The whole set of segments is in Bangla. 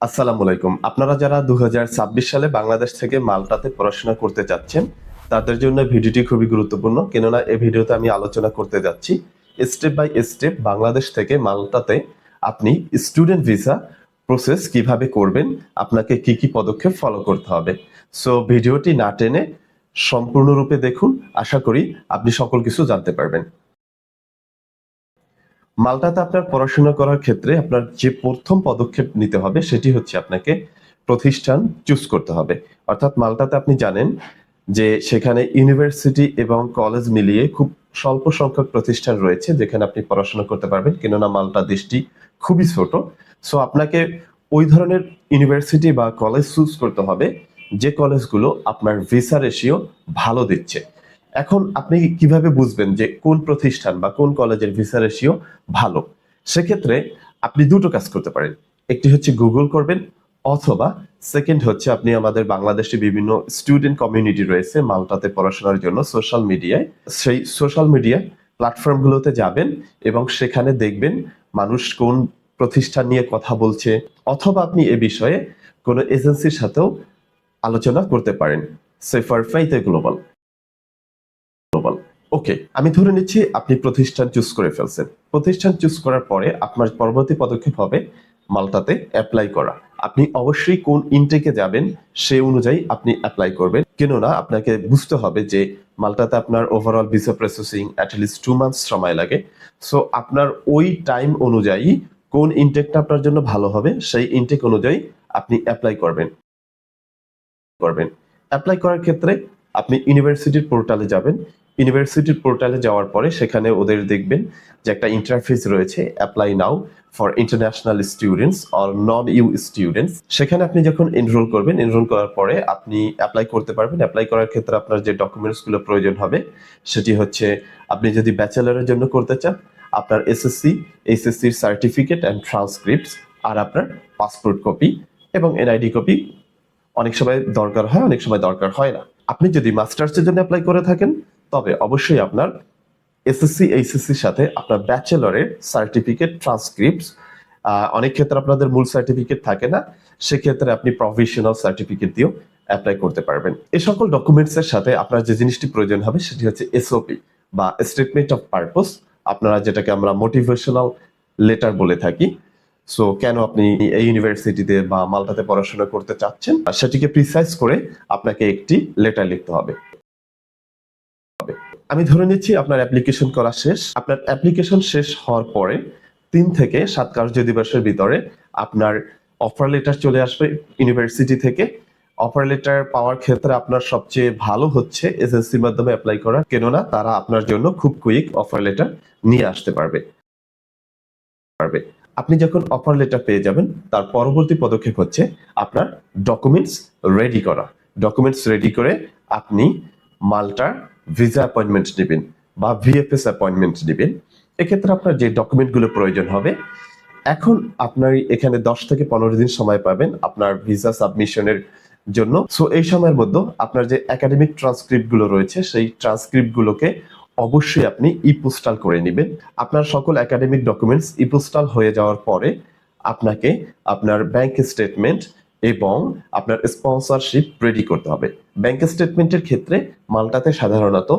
আসসালামু আলাইকুম। আপনারা যারা ২০২৬ সালে বাংলাদেশ থেকে মাল্টাতে পড়াশোনা করতে চাচ্ছেন, তাদের জন্য ভিডিওটি খুবই গুরুত্বপূর্ণ। কেননা এই ভিডিওতে আমি আলোচনা করতে যাচ্ছি স্টেপ বাই স্টেপ বাংলাদেশ থেকে মাল্টাতে আপনি স্টুডেন্ট ভিসা প্রসেস কিভাবে করবেন, আপনাকে কি কি পদক্ষেপ ফলো করতে হবে। সো ভিডিওটি না টেনে সম্পূর্ণরূপে দেখুন। আশা করি আপনি সকল কিছু জানতে পারবেন। মাল্টাতে আপনার পড়াশোনা করার ক্ষেত্রে আপনার যে প্রথম পদক্ষেপ নিতে হবে সেটি হচ্ছে আপনাকে প্রতিষ্ঠান চুজ করতে হবে। অর্থাৎ মাল্টাতে আপনি জানেন যে সেখানে ইউনিভার্সিটি এবং কলেজ মিলিয়ে খুব স্বল্প সংখ্যক প্রতিষ্ঠান রয়েছে যেখানে আপনি পড়াশোনা করতে পারবেন। কেননা মাল্টা দেশটি খুবই ছোট। সো আপনাকে ওই ধরনের ইউনিভার্সিটি বা কলেজ চুজ করতে হবে যে কলেজগুলো আপনার ভিসা রেশিও ভালো দিচ্ছে। এখন আপনি কিভাবে বুঝবেন যে কোন প্রতিষ্ঠান বা কোন কলেজের ভিসা রেশিও ভালো? সেক্ষেত্রে আপনি দুটো কাজ করতে পারেন। একটি হচ্ছে গুগল করবেন, অথবা সেকেন্ড হচ্ছে আপনি আমাদের বাংলাদেশে বিভিন্ন স্টুডেন্ট কমিউনিটি রয়েছে মাল্টাতে পড়াশোনার জন্য সোশ্যাল মিডিয়ায়। সেই সোশ্যাল মিডিয়া প্ল্যাটফর্মগুলোতে যাবেন এবং সেখানে দেখবেন মানুষ কোন প্রতিষ্ঠান নিয়ে কথা বলছে, অথবা আপনি এ বিষয়ে কোনো এজেন্সির সাথেও আলোচনা করতে পারেন। Safer ফাইতে global. ওকে, আমি ধরে নিচ্ছি আপনি প্রতিষ্ঠান চুজ করে ফেলছেন। প্রতিষ্ঠান চুজ করার পরে আপনার পরবর্তী পদক্ষেপ হবে মাল্টাতে অ্যাপ্লাই করা। আপনি অবশ্যই কোন ইনটেকে যাবেন সেই অনুযায়ী আপনি অ্যাপ্লাই করবেন। কেননা আপনাকে বুঝতে হবে যে মাল্টাতে আপনার overall visa processing at least 2 months সময় লাগে। সো আপনার ওই টাইম অনুযায়ী কোন ইনটেকটা আপনার জন্য ভালো হবে সেই ইনটেক অনুযায়ী আপনি অ্যাপ্লাই করবেন। অ্যাপ্লাই করার ক্ষেত্রে আপনি ইউনিভার্সিটির পোর্টালে যাবেন। ইউনিভার্সিটির পোর্টালে যাওয়ার পরে সেখানে ওদের দেখবেন যে একটা ইন্টারফেস রয়েছে apply now for international students or non EU students. সেখানে আপনি যখন এনরোল করবেন, এনরোল করার পরে আপনি অ্যাপ্লাই করতে পারবেন। অ্যাপ্লাই করার ক্ষেত্রে আপনার যে ডকুমেন্টসগুলো প্রয়োজন হবে সেটি হচ্ছে, আপনি যদি ব্যাচেলরের জন্য করতে চান, আপনার এসএসসি, এইচএসসির সার্টিফিকেট অ্যান্ড ট্রান্সক্রিপ্টস, আর আপনার পাসপোর্ট কপি এবং এনআইডি কপি অনেক সময় দরকার হয়, অনেক সময় দরকার হয় না। আপনি যদি মাস্টার্সের জন্য অ্যাপ্লাই করে থাকেন তবে অবশ্যই আপনার এসএসসি এইচএসসির সাথে আপনার ব্যাচেলরের সার্টিফিকেট ট্রান্সক্রিপ্টস, অনেক ক্ষেত্রে আপনাদের মূল সার্টিফিকেট থাকে না, সেক্ষেত্রে আপনি প্রভিশনাল সার্টিফিকেট দিয়েও অ্যাপ্লাই করতে পারবেন। এই সকল ডকুমেন্টস এর সাথে আপনার যে জিনিসটি প্রয়োজন হবে সেটি হচ্ছে এসওপি বা স্টেটমেন্ট অফ পারপোজ, আপনারা যেটাকে আমরা মোটিভেশনাল লেটার বলে থাকি। সো কেন আপনি এই ইউনিভার্সিটিতে বা মাল্টাতে পড়াশোনা করতে চাচ্ছেন সেটিকে প্রিসাইজ করে আপনাকে একটি লেটার লিখতে হবে। আমি ধরে নিচ্ছি আপনার অ্যাপ্লিকেশন করা শেষ। আপনার অ্যাপ্লিকেশন শেষ হওয়ার পরে 3 থেকে 7 কার্য দিবসের ভিতরে আপনার অফার লেটার চলে আসবে ইউনিভার্সিটি থেকে। অফার লেটার পাওয়ার ক্ষেত্রে আপনার সবচেয়ে ভালো হচ্ছে এজেন্সির মাধ্যমে অ্যাপ্লাই করা। কেননা তারা আপনার জন্য খুব কুইক অফার লেটার নিয়ে আসতে পারবে। আপনি যখন অফার লেটার পেয়ে যাবেন, তার পরবর্তী পদক্ষেপ হচ্ছে আপনার ডকুমেন্টস রেডি করা। ডকুমেন্টস রেডি করে আপনি মাল্টার ভিসা অ্যাপয়েন্টমেন্ট নেবেন বা ভিএফএস অ্যাপয়েন্টমেন্ট নেবেন। এক্ষেত্রে আপনার যে ডকুমেন্টগুলো প্রয়োজন হবে, এখন আপনার এখানে 10 থেকে 15 দিন সময় পাবেন আপনার ভিসা সাবমিশনের জন্য। সো এই সময়ের মধ্যে আপনার যে একাডেমিক ট্রান্সক্রিপ্ট গুলো রয়েছে সেই ট্রান্সক্রিপ্ট গুলোকে অবশ্যই আপনি ই পোস্টাল করে নেবেন। আপনার সকল একাডেমিক ডকুমেন্টস ই পোস্টাল হয়ে যাওয়ার পরে আপনাকে আপনার ব্যাংক স্টেটমেন্ট এবং আপনার স্পন্সরশিপ রেডি করতে হবে। ব্যাংক স্টেটমেন্টের ক্ষেত্রে মাল্টাতে সাধারণত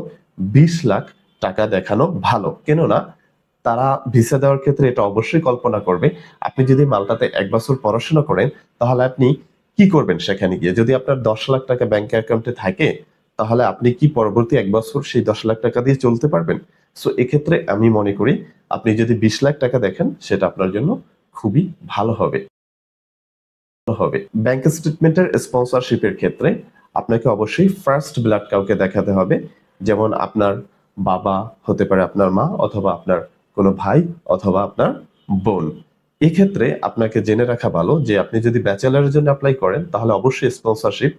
20 লাখ টাকা দেখানো ভালো। কেননা তারা ভিসা দেওয়ার ক্ষেত্রে এটা অবশ্যই কল্পনা করবে আপনি যদি মাল্টাতে 1 বছর পড়াশোনা করেন তাহলে আপনি কি করবেন সেখানে গিয়ে। যদি আপনার 10 লাখ টাকা ব্যাংক অ্যাকাউন্টে থাকে তাহলে আপনি কি পরবর্তী 1 বছর সেই 10 লাখ টাকা দিয়ে চলতে পারবেন? সো এক্ষেত্রে আমি মনে করি আপনি যদি 20 লাখ টাকা দেখেন সেটা আপনার জন্য খুবই ভালো হবে। ব্যাংক স্টেটমেন্টের স্পন্সরশিপের ক্ষেত্রে আপনাকে অবশ্যই ফার্স্ট ব্লাড কাউকে দেখাতে হবে। যেমন আপনার বাবা, হতে পারে আপনার মা, অথবা আপনার কোনো ভাই, অথবা আপনার বোন। এক্ষেত্রে আপনাকে জেনে রাখা ভালো যে আপনি যদি ব্যাচেলরের জন্য অ্যাপ্লাই করেন তাহলে অবশ্যই স্পন্সরশিপ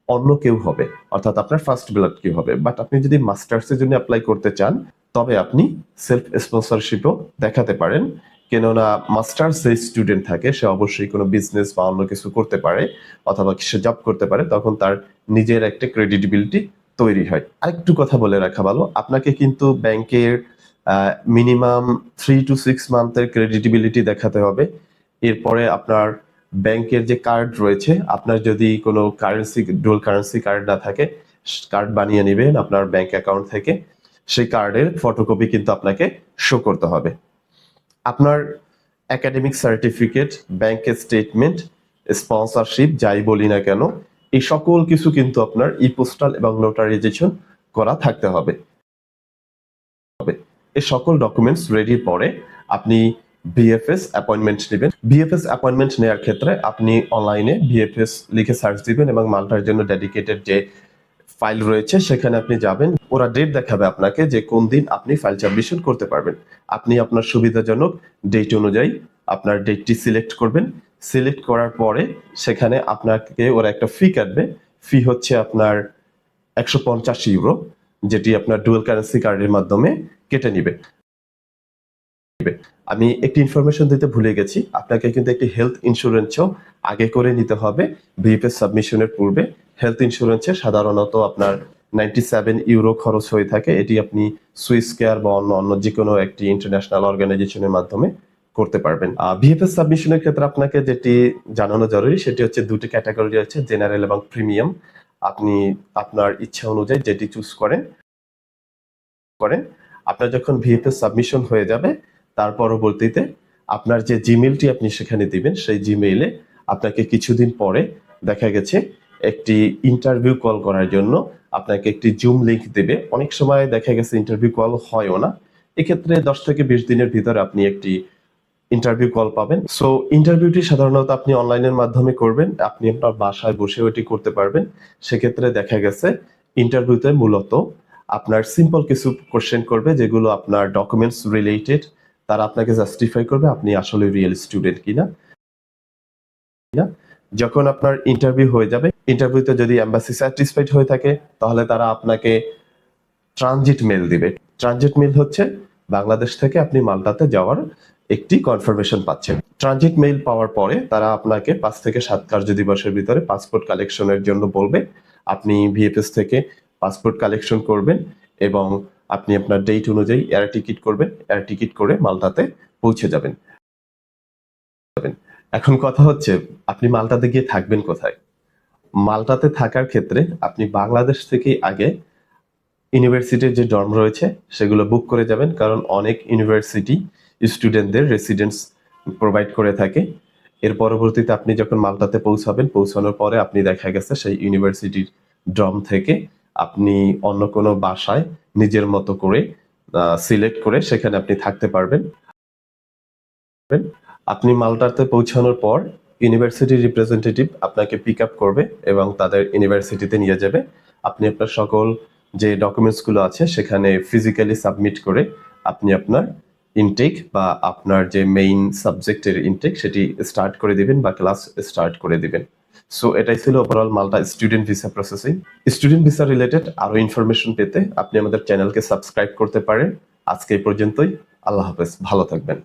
অন্য কেউ হবে, অর্থাৎ আপনার ফার্স্ট ব্লাড কেউ হবে। বাট আপনি যদি মাস্টার্সের জন্য অ্যাপ্লাই করতে চান তবে আপনি সেলফ স্পন্সরশিপও দেখাতে পারেন। কেননা মাস্টার্স যে স্টুডেন্ট থাকে সে অবশ্যই কোনো বিজনেস বা অন্য কিছু করতে পারে, অথবা সে জব করতে পারে, তখন তার নিজের একটা ক্রেডিবিলিটি তৈরি হয়। আরেকটু কথা বলে রাখা ভালো, আপনাকে কিন্তু ব্যাংকের মিনিমাম 3 to 6 মান্থের ক্রেডিবিলিটি দেখাতে হবে। এরপরে আপনার ব্যাংকের যে কার্ড রয়েছে, আপনার যদি কোনো ডুয়াল কারেন্সি কার্ড না থাকে, কার্ড বানিয়ে নেবেন আপনার ব্যাংক অ্যাকাউন্ট থেকে। সেই কার্ডের ফটোকপি কিন্তু আপনাকে শো করতে হবে। আপনার একাডেমিক সার্টিফিকেট, ব্যাংকের স্টেটমেন্ট, স্পন্সরশিপ যাই বলি না কেন, এই সকল কিছু কিন্তু আপনার ই পোস্টাল এবং নোটারাইজেশন করা থাকতে হবে। এই সকল ডকুমেন্টস রেডির পরে আপনি বিএফএস অ্যাপয়েন্টমেন্ট নেবেন। বিএফএস অ্যাপয়েন্টমেন্ট নেওয়ার ক্ষেত্রে আপনি অনলাইনে বিএফএস লিখে সার্চ দিবেন এবং মাল্টার জন্য ডেডিকেটেড যে ফাইল রয়েছে সেখানে আপনি যাবেন। ওরা ডেট দেখাবে আপনাকে যে কোন দিন আপনি ফাইল সাবমিশন করতে পারবেন। আপনি আপনার সুবিধাজনক ডেট অনুযায়ী আপনার ডেটটি সিলেক্ট করবেন। সিলেক্ট করার পরে সেখানে আপনাকে ওরা একটা ফি কাটবে। ফি হচ্ছে আপনার 150 ইউরো, যেটি আপনার ডুয়াল কারেন্সি কার্ডের মাধ্যমে কেটে নিবে। আমি একটি ইনফরমেশন দিতে ভুলে গেছি, আপনাকে কিন্তু একটি হেলথ ইন্স্যুরেন্সও আগে করে নিতে হবে বিএফএস সাবমিশনের পূর্বে। হেলথ ইন্স্যুরেন্সে সাধারণত আপনার 97 ইউরো খরচ হয়ে থাকে। এটি আপনি সুইস কেয়ার বা অন্য যে কোনো একটি ইন্টারন্যাশনাল অর্গানাইজেশনের মাধ্যমে করতে পারবেন। বিএফএস সাবমিশনের ক্ষেত্রে আপনাকে যেটি জানানো জরুরি সেটি হচ্ছে দুটি ক্যাটাগরি আছে, জেনারেল এবং প্রিমিয়াম। আপনি আপনার ইচ্ছা অনুযায়ী যেটি চুজ করেন। আপনার যখন ভিএফএস সাবমিশন হয়ে যাবে তার পরবর্তীতে আপনার যে জিমেইলটি আপনি সেখানে দিবেন, সেই জিমেইলে আপনাকে কিছুদিন পরে দেখা গেছে একটি ইন্টারভিউ কল করার জন্য আপনাকে একটি জুম লিংক দেবে। অনেক সময় দেখা গেছে ইন্টারভিউ কল হয়ও না। এক্ষেত্রে 10 থেকে 20 দিনের ভিতরে আপনি একটি ইন্টারভিউ কল পাবেন। সো ইন্টারভিউটি সাধারণত আপনি অনলাইনের মাধ্যমে করবেন। আপনি আপনার বাসায় বসেও এটি করতে পারবেন। সেক্ষেত্রে দেখা গেছে ইন্টারভিউতে মূলত আপনার সিম্পল কিছু কোশ্চেন করবে যেগুলো আপনার ডকুমেন্টস রিলেটেড। তারা আপনাকে জাস্টিফাই করবে আপনি আসলে রিয়েল স্টুডেন্ট কিনা। যখন আপনার ইন্টারভিউ হয়ে যাবে, ইন্টারভিউতে যদি এম্বাসি স্যাটিসফাইড হয়ে থাকে তাহলে তারা আপনাকে ট্রানজিট মেল দিবে। ট্রানজিট মেল হচ্ছে বাংলাদেশ থেকে আপনি মাল্টাতে যাওয়ার একটি কনফার্মেশন পাচ্ছেন। ট্রানজিট মেইল পাওয়ার পরে তারা আপনাকে 5 থেকে 7 কার্যদিবসের ভিতরে পাসপোর্ট কালেকশনের জন্য বলবে। আপনি ভিএফএস থেকে পাসপোর্ট কালেকশন করবেন এবং আপনি আপনার ডেট অনুযায়ী এয়ার টিকিট করবেন। এয়ার টিকিট করে মাল্টাতে পৌঁছে যাবেন। এখন কথা হচ্ছে আপনি মাল্টাতে গিয়ে থাকবেন কোথায়? মাল্টাতে থাকার ক্ষেত্রে আপনি বাংলাদেশ থেকে আগে ইউনিভার্সিটির যে ডর্ম রয়েছে সেগুলো বুক করে যাবেন, কারণ অনেক ইউনিভার্সিটি স্টুডেন্টদের রেসিডেন্স প্রোভাইড করে থাকে। এর পরবর্তীতে আপনি যখন মাল্টাতে পৌঁছাবেন, পৌঁছানোর পরে আপনি দেখা গেছে সেই ইউনিভার্সিটির ডর্ম থেকে আপনি অন্য কোনো বাসায় নিজের মতো করে সিলেক্ট করে সেখানে আপনি থাকতে পারবেন। আপনি মাল্টাতে পৌঁছানোর পর ইউনিভার্সিটির রিপ্রেজেন্টেটিভ আপনাকে পিক আপ করবে এবং তাদের ইউনিভার্সিটিতে নিয়ে যাবে। আপনি আপনার সকল যে ডকুমেন্টসগুলো আছে সেখানে ফিজিক্যালি সাবমিট করে আপনি আপনার ইনটেক বা আপনার যে মেইন সাবজেক্টের ইনটেক সেটি স্টার্ট করে দিবেন বা ক্লাস স্টার্ট করে দিবেন। সো এটাই ছিল overall Malta student visa processing. Student visa related আরো ইনফরমেশন পেতে আপনি আমাদের চ্যানেলকে সাবস্ক্রাইব করতে পারেন। আজকে এই পর্যন্তই। আল্লাহ হাফেজ, ভালো থাকবেন।